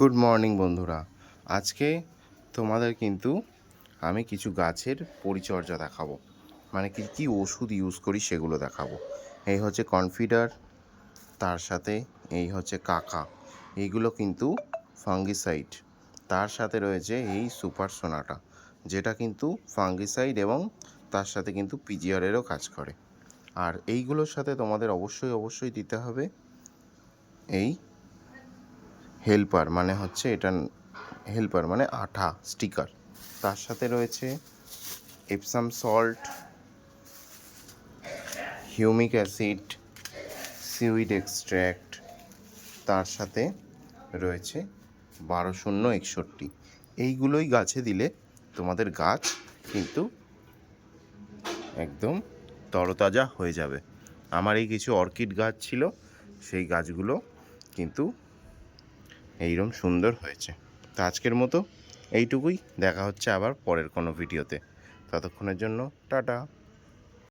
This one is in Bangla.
গুড মর্নিং বন্ধুরা। আজকে তোমাদের কিন্তু আমি কিছু গাছের পরিচর্যা দেখাবো, মানে কি কি ওষুধ ইউজ করি সেগুলো দেখাবো। এই হচ্ছে কনফিডার, তার সাথে এই হচ্ছে কাকা, এইগুলো কিন্তু ফাঙ্গিসাইড। তার সাথে রয়েছে এই সুপার সোনাটা, যেটা কিন্তু ফাঙ্গিসাইড এবং তার সাথে কিন্তু পিজিআরেরও কাজ করে। আর এইগুলোর সাথে তোমাদের অবশ্যই দিতে হবে এই হেল্পার, মানে হচ্ছে এটা হেল্পার মানে আঠা স্টিকার। তার সাথে রয়েছে Epsom salt, humic acid, seaweed extract. তার সাথে রয়েছে 12-0-61। এইগুলোই গাছে দিলে তোমাদের গাছ কিন্তু একদম তরতাজা হয়ে যাবে। আমার এই কিছু অর্কিড গাছ ছিল, সেই গাছগুলো কিন্তু এইরকম সুন্দর হয়েছে। তো আজকের মতো এইটুকুই, দেখা হচ্ছে আবার পরের কোনো ভিডিওতে। ততক্ষণের জন্য টাটা।